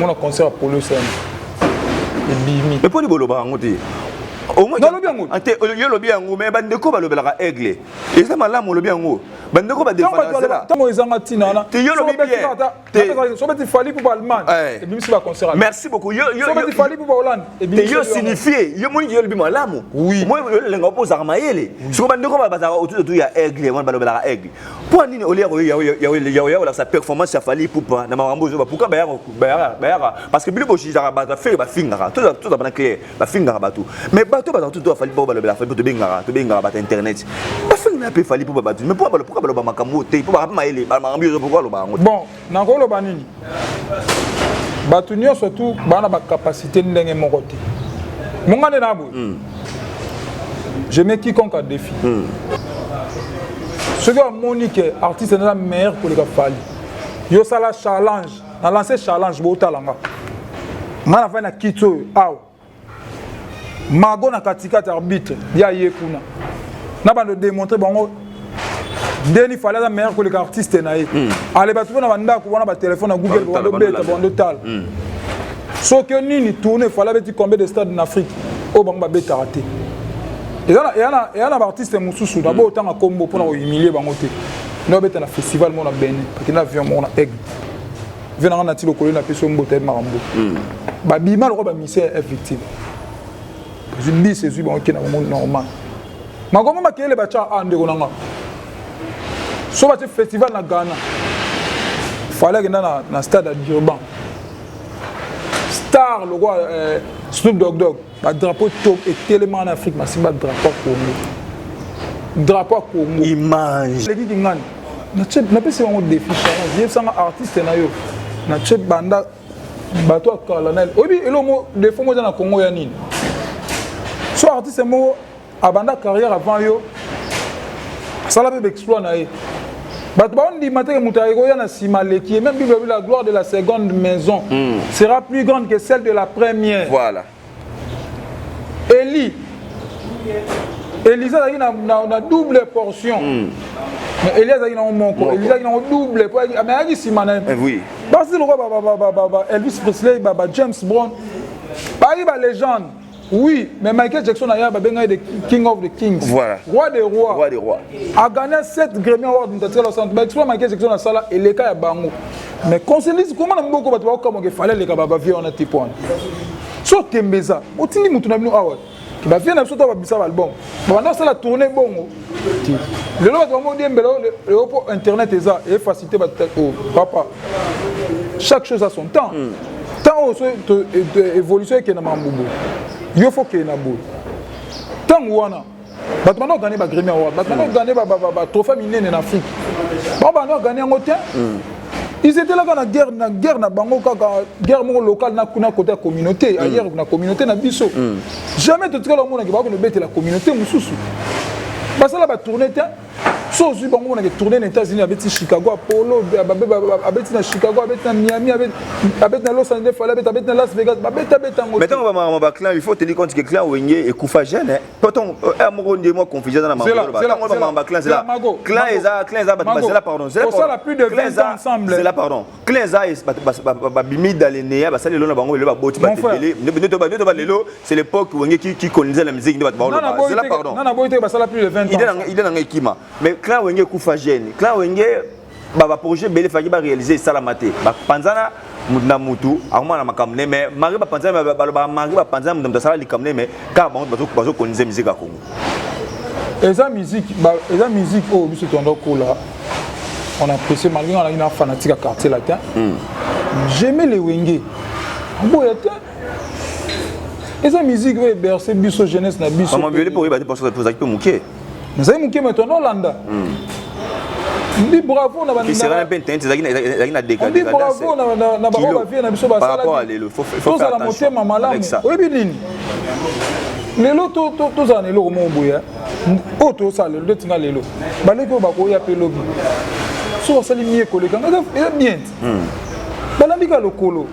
On a concert à polo c'est. Et bimi. Mais pour les bolo ba ngote. au moins non, le bien. ante yo lobi yango mais bandeko ba lobelaka aigle et ça malamu lobi yango bandeko ba défendre ça tant ils ont tina na te yo lobi bien so beti fali pour Allemagne et bien si va concert merci beaucoup yo so beti fali pour Hollande et bien yo signifier yo moni yo lobi malamu oui moi le nga opposa mayele so bandeko ba bazaka autour de ya aigle wana ba lobelaka aigle pour nini au lieu ya sa performance ya fali pour pas na mambo zo pourquoi ba parce que bilo boshi za ba faire ba fingara tout ba clair ba fingara ba tout mais bato ba tout fali pour ba lobela fali pour te bengara ba internet ba fingara pe fali pour ba mais pourquoi ba loba makambo te pour ba mayele ba mambo zo pourquoi loba ngo bon na ko loba nini bato nyo surtout bana ba capacité ndenge moko te mongane na bo je mets quiconque à défi ce gars Monique artiste est la meilleure pour les gars fali yo sala challenge na lancer challenge bo talanga ngana fa na kito aw mago na katikati arbitre ya yekuna na ba de démontrer bango ndeni fallait la meilleure que les artistes na ye allez ba trouver na banda ko wana ba téléphone na Google ba beta ba tal so que nini tourner fallait petit combien de stades en Afrique au bango ba beta raté et là artiste mususu d'abord autant à combo pour humilier bango te no beta na festival mon na Benin parce que na avion mon na aigle venant na tilo kolona peso mbote marambo ba bima le ba misère est victime je dis c'est lui bango qui na monde normal ma comment ma kele ba cha ande ko nanga so ba festival na Ghana fallait que na stade à Durban star le roi Snoop Dogg ba drapeau top et tellement en Afrique ma simba drapeau Congo image les qui ngani na pese bango défi challenge yebsanga artiste na yo na che banda bato akala obi elo mo défaut mo na Congo ya nini so artiste mo abanda carrière avant yo sala be exploit na ye bato ba on dit matin que mutaiko ya na simaleki même Bible la gloire de la seconde maison sera plus grande que celle de la première voilà Elisa a double portion. Mais Elias a une monco, Elisa a une double portion. Mais il y a Simane. Oui. Parce que le roi Elvis Presley, James Brown, il y a légende. Oui, mais Michael Jackson a the King of the Kings. Voilà. Roi des rois. Roi des rois. A gagné 7 Grammy Awards dans le centre. Mais tu vois Michael Jackson a ça là et les cas à Bango. Mais concernant comment on a beaucoup de choses comme il fallait les gars vie on a type one. So tembeza, otindi mutu na bino awa. Ki ba vie na biso to ba bisa album. Ba na sala tourner bongo. Le lot ba mo diembelo le opo internet eza et facilité ba papa. Chaque chose a son temps. Tant de évolution qui na mambubu. Yo faut que na bo. Tant wana. Ba to na gagner ba Grammy Award, ba to na gagner ba trophée minene en Afrique. Ba na gagner en hauteur. Ils étaient là dans la guerre na bango kaka guerre locale na kuna côté communauté ailleurs na communauté na biso jamais tout cas le monde qui va bête la communauté mususu parce que là ba tourner so zu bango na tourner aux États-Unis avec Chicago Apollo avec na Chicago avec na Miami avec na Los Angeles avec na Las Vegas mais tant ba clan il faut tenir compte que clan Wenge et Koufa jeune pourtant amoureux de moi confusion dans la mambo ba clan c'est là clan eza c'est là pardon c'est ça la plus de 20 ans ensemble c'est là pardon clan eza ba bimi dans les néa ba sala lelo bango le ba boti ba télé ne ba lelo c'est l'époque Wenge qui connaissait la musique de ba c'est là pardon non na boité ba sala plus de 20 ans il est dans ekima mais clan Wenge Koufa jeune clan Wenge ba projet belé faki ba réaliser ça la maté ba panzana mudna mutu akoma na makamne mais mari ba panzana ba mari ba panzana mudna sala likamne mais ka bazo connaître musique à Congo et ça musique oh biso tondo kola on apprécie malgré on a une fanatique à quartier latin j'aimais les Wenge boyata et ça musique ouais bercer biso jeunesse na biso maman violé pour y pour ça peut mouquer mais ça mouquer mais ton Hollande ndi bravo na qui sera un peu intense na décadé bravo na ba vie na biso ba par rapport à l'élo faut faire attention avec ça oui binini lelo to za lelo ko mo boya o to sa lelo tinga lelo ba leko ba ko ya pe lobi so sali mie koleka ngaka bien balambika lokolo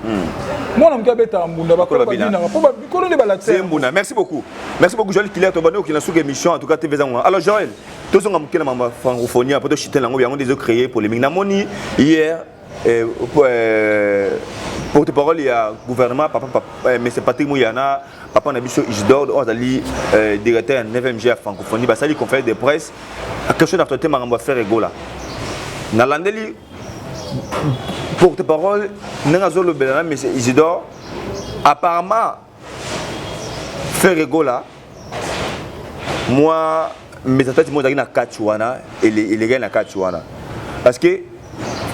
mwana mkabeta mbunda bakola babina po ba bikolo ne balakse mbunda merci beaucoup Joël Killer to bano qui na souke émission en tout cas TV zango alors Joël to songa mukela mama francophonie après to chiter lango yango des créé pour les namoni hier porte-parole il y a gouvernement papa mais c'est Patrick Mouyana papa Nabiso Isidore on a dit directeur 9MG à francophonie bah ça dit conférence de presse à question d'actualité marambo faire rigola na landeli porte-parole n'engazo le belana mais Isidore apparemment faire rigola moi mes attaques moi na Kachuana et les gars na Kachuana parce que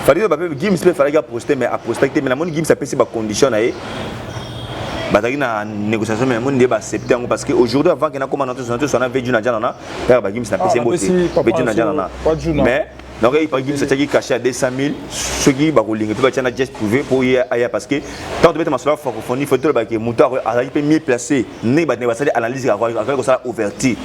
fallait que Gims peut fallait poster mais à prospecter mais la mon Gims ça peut se condition aí bataki na négociation mais mon débat accepter parce que aujourd'hui avant que na commandant on a vu Junadja na père ba Gims na PC mboté be Junadja na mais donc il par Gims ça qui caché à 200 000 ce qui ba rolinga peut na geste privé pour y aller parce que tant de ma soeur francophonie faut ba que moteur a peut mieux placé ne ba ça analyse avec ça ouverture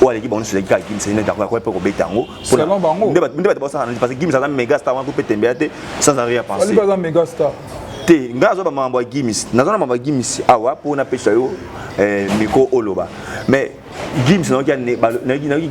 ou l'équipe on se les gars Gims c'est d'accord quoi pour betango pour ne ba ça parce que Gims ça méga star on peut tembeate sans rien penser pas un méga star te ngazo ba mambo Gims nazona mambo Gims awa pour na pesa yo miko oloba mais Gims non qui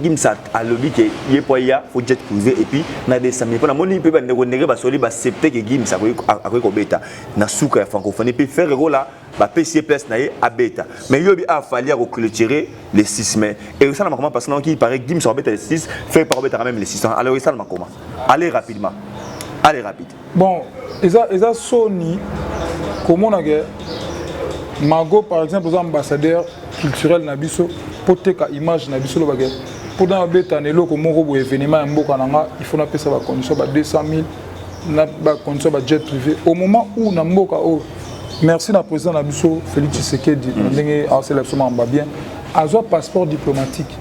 Gims a lobby que il pour ya faut jet privé et puis na des sami pour na moni pe ba négocier ba soli ba accepter que Gims a ko beta na souka francophonie puis faire rola ba PC place na a beta mais yo bi a fallu reclôturer les 6 mai et ça na comment parce que qui paraît Gims va beta les 6 fait par beta même les 600 alors ça na comment allez rapidement allez rapide bon eza Sony comment on a Mago par exemple aux ambassadeurs culturels nabiso pour teka image nabiso lo bagay pour dans beta nelo ko moko bo événement mboka nanga il faut na pesa ba condition ba 200 000 na ba condition ba jet privé au moment où na mboka o merci na président nabiso Félix Tshisekedi ndenge a sélection mamba bien azo passeport diplomatique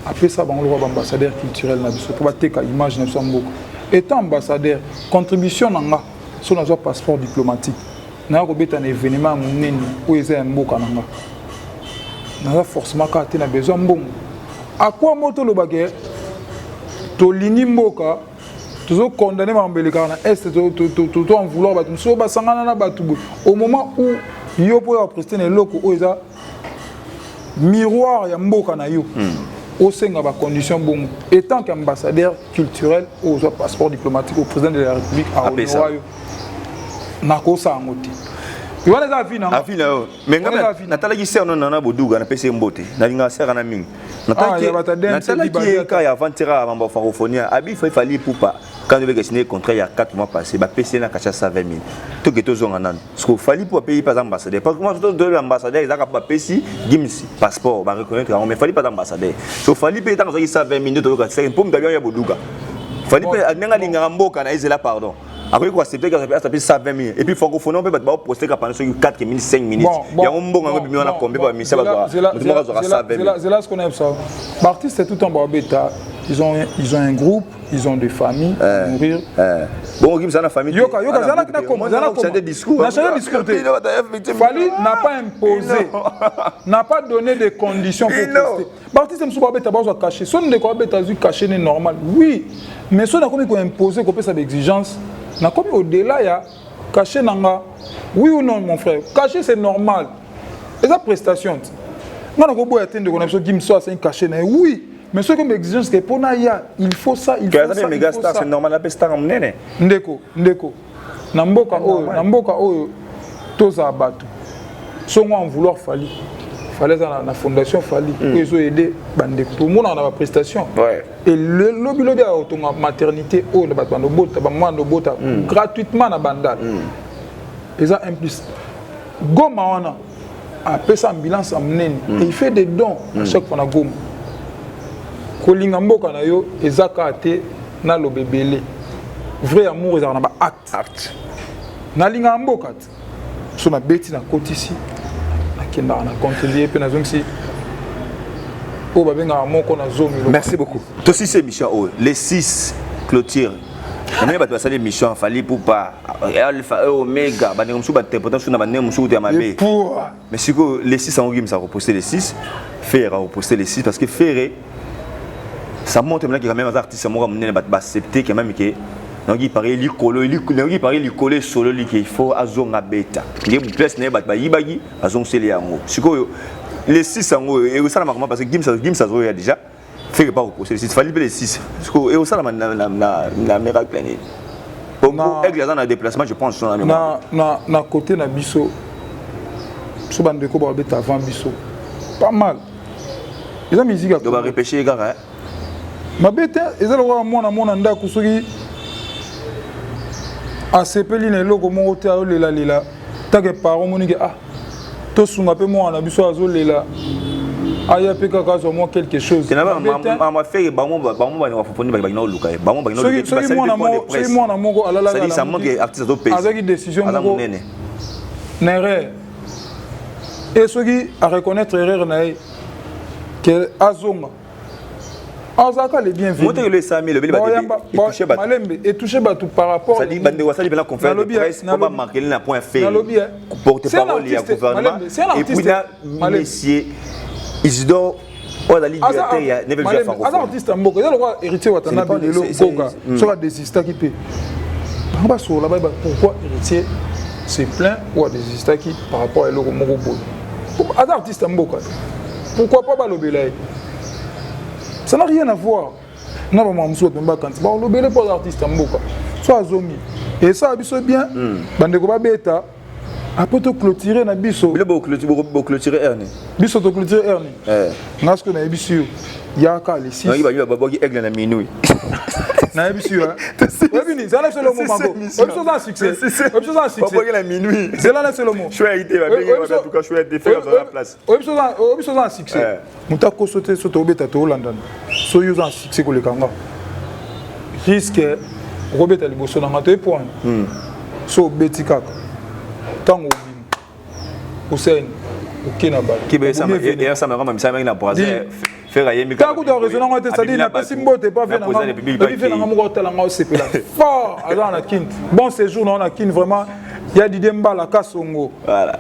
après ça ba ngolo ba ambassadeur culturel nabiso pour ba teka image nabiso mboka étant ambassadeur contribution nanga sur notre passeport diplomatique na ko beta un événement munene où ils ont mboka nanga na forcément ka te na besoin mbongo à quoi moto le bagay to lingi mboka toujours condamner mambeleka na est to en vouloir batu so ba sangana na batu au moment où yo po ya prester na loko où ils a miroir ya mboka na yo au sein de la condition bon étant qu'ambassadeur culturel au passeport diplomatique au président de la République à Onoyo nako sangote tu vois les avis non avis là mais natala qui sert non na boduga na PC mbote na linga sert na mingi natala qui ka ya avantira mambo francophonie abi fallait pour pas quand on veut signer contrat il y a 4 mois passé ba PC na kacha 120 000 tout que tous on nan parce que fallait pour payer pas ambassadeur parce que moi tout de l'ambassadeur ils a pas PC Gims passeport ba reconnaître mais fallait pas ambassadeur so fallait payer tant que 120 minutes to ka faire pour me ya boduga fallait pas nanga linga mboka na izela pardon après quoi c'est peut-être que ça fait 120 000 et puis francophonie on peut pas poster que pendant 4 minutes 5 minutes il y a un bon on peut on combien pas mais ça va c'est là ce qu'on aime ça l'artiste c'est tout en bas bêta ils ont un groupe ils ont des familles nourrir bon Gims a famille yoka zana kina comme zana comme des discours Fali n'a pas imposé n'a pas donné des conditions pour poster l'artiste me souba bêta ba caché son de quoi bêta zu caché n'est normal oui mais son a comme qu'on imposer qu'on peut ça d'exigence na comme au-delà il y a caché nanga oui ou non mon frère caché c'est normal et ça prestation moi na ko boya tende qu'on a besoin Gims soit c'est caché oui mais ce comme exigence que pour naïa il faut ça il faut ça méga star c'est normal la star amnene ndeko na mboka oyo toza batu songo en vouloir fallait la fondation Fali ils ont aidé bande tout le monde en a prestation et le lobby a maternité au na batu bota ba mando bota gratuitement na bandal et ça implique goma wana après sa ambulance amnene et il fait des dons à chaque fois na goma kolinga mboka na yo ezaka te na lobebele vrai amour ezaka na ba acte na linga mboka so na beti na kotisi akenda na contribuer pe na zongi o babenga moko na zomi. Merci beaucoup. Toi aussi c'est mission les 6 clôture on a battu ça les missions fallait pour pas alpha oméga ba ngomsu ba potentiel na ba ngomsu de mabe mais si les 6 en Gims ça reposter les 6 faire reposter les 6 parce que faire ça montre maintenant qu'il y a même des artistes qui ont accepté quand même que donc il paraît il coller solo il faut azonga beta il est place ne bat yibagi azong seli yango siko les 6 yango et ça la parce que Gims ça a déjà fait pas reposer les 6 fallait les 6 siko et ça la miracle Congo aigle dans le déplacement je pense sur la na côté na biso so bandeko ba beta avant biso pas mal ils ont musique on va repêcher gars ma bête ils ont mona ndako soki a sepeli na eloko moko te aolela take paro monike to sunga pe mwana biso azolela aya pe kaka zo mo quelque chose c'est na ma fait bango ba foponi ba na luka bango ba na luka soki mwana moko alala ça dit ça montre que artiste zo pays avec décision moko na erreur et soki à reconnaître erreur na que azonga azaka les bienvenus monter le 5000 le bel toucher bat malembe et toucher bat par rapport ça dit bande wasali bela conférence de presse pour pas marquer la point fait porte parole il y a gouvernement et puis là monsieur Isidore Odali liberté ya never via franco az artiste mboko il y a le roi héritier watana bilelo koka sera désista qui peut ba so là pourquoi héritier se plaint ou désista qui par rapport à l'euro moko boy az artiste mboko pourquoi pas balobela ça n'a rien à voir. Na ba mamso pemba kanti ba lobele pour l'artiste mboka. So azomi. Et ça biso bien. Bandeko ba beta. Après to clôturer na biso. Bile bo clôturer Ernie. Biso to clôturer Ernie. Ngasko na biso. Ya ka les 6. Na ba bogi aigle na minuit. Na biso hein. Oui ni, ça là c'est le mot mago. Biso ça succès. Biso ça succès. Bogi na minuit. C'est là c'est le mot. Choisité va bien en tout cas choisité faire dans la place. Biso ça succès. Mutako sauter sauter obeta to London. So use un succès ko le kanga. Risque Robert Aliboso na mato point. So beti kaka. Tango bim. Hussein Okinaba. Qui be ça et ça me rend même ça avec la braser. Faire ayemi ka ku do raisonnement te ça dit na pesi mbote pas venir na depuis fait na mo tala nga osepela fort ala na kin bon séjour na kin vraiment il y a Didier Mbala Kasongo voilà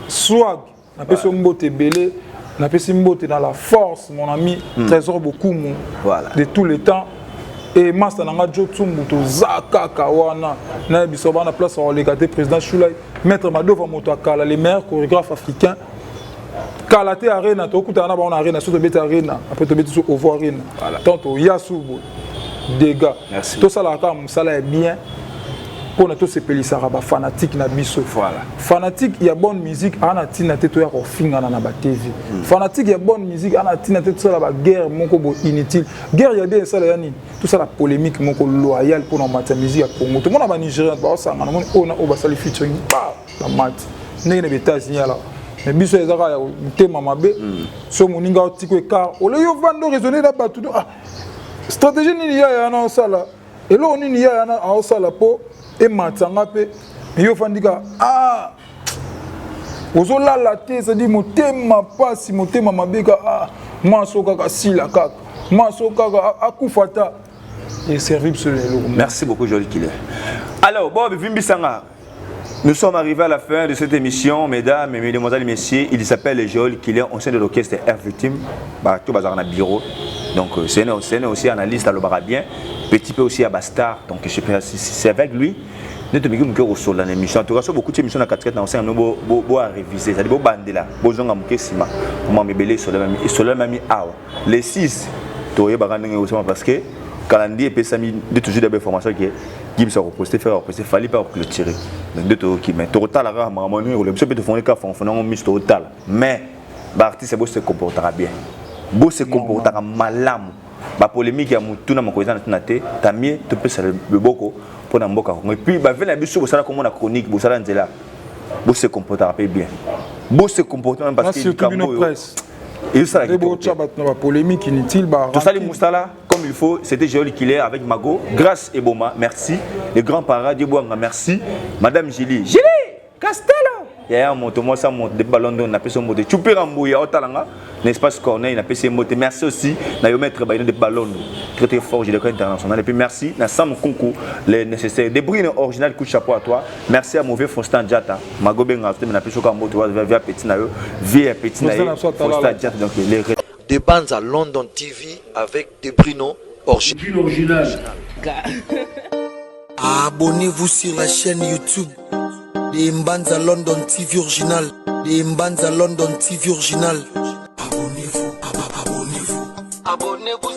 swag na pesi mbote belé na pesi mbote dans la force mon ami trésor beaucoup voilà de tous les temps et master nanga Jotsumbu to zaka kawana na biso bana place au légaté président Choulay maître Madova moto akala les meilleurs chorégraphes africains Kalate Arena, tu as une arena, tu as arena, après tu as au voir arena. Tantôt Yasubo, dégâts. Tout ça là, ça là est bien. Pour nous tous ces pays, ça va fanatique na biso. Voilà. Fanatique, il y a bonne musique, anatina te to ya ko finga na ba TV. Fanatique, il y a bonne musique, anatina te to la guerre moko bo inutile. Guerre il y a bien ça là yani. Tout ça la polémique moko loyal pour nos match musique à Congo. Tout le monde va Nigérien, ba ça na on a basali featuring la match. N'est ne beta signal là. Mais biso ezaka ya tema mabe so moninga otiko car ole yo vando raisonner na batu stratégie nini ya na osala elo nini ya na osala po e matanga pe yo fandika ozolala te ça dit motema pasi motema mabeka maso kaka sila kaka maso kaka akufata et servible sur le merci beaucoup Jolie Killer. Alors bon Vimbisanga. Nous sommes arrivés à la fin de cette émission, mesdames et mesdemoiselles et messieurs. Il s'appelle Joel Killer, on sait de l'orchestre Air Victime. Tout bazar na bureau. Donc c'est aussi analyste à l'Obarabien. Petit peu aussi à Bastard. Donc je sais pas si c'est avec lui. Nous te mettons au sol dans l'émission. En tout cas, beaucoup d'émissions à 4 dans un beau à réviser. Ça dit beau bandé là. Besoin de sima. Comment me belé sur le même awa. Les 6, tu es barandé aussi parce que calendrier peut s'amener de toujours des informations qui Gims a reposté, fallait pas clôturer. Donc deux tours qui mais total à ramener ou le monsieur peut te faire un cas fonctionnant mis total. Mais l'artiste beau se comportera bien. Beau se comportera malam. La polémique a tout dans mon cousin naté. T'as mieux tu peux saluer le boko pour dans boka. Et puis bah venez biso vous savez comment la chronique vous savez là. Beau se comportera bien. Beau se comportera parce que et ça la polémique inutile tout ça les moustala comme il faut c'était Joel Killer avec Mago grâce et Boma merci les grands parents Dieu Boanga merci madame Julie Castello il y a un moto moi ça monte de ballon d'eau n'a pas son moto Chupirambouya Otalanga l'espace corner n'a pas ses motos merci aussi na yo mettre des ballons très très fort j'ai le international et puis merci na Sam Kunku les nécessaires des bruits original coup de chapeau à toi merci à mauvais Fonstan Diata Mago Benga n'a pas son moto via petit na yo via petit na yo Fonstan Diata donc les des bandes à London TV avec des Bruno original. Abonnez-vous sur la chaîne YouTube des Mbanza London TV original. Des Mbanza London TV original. Abonnez-vous.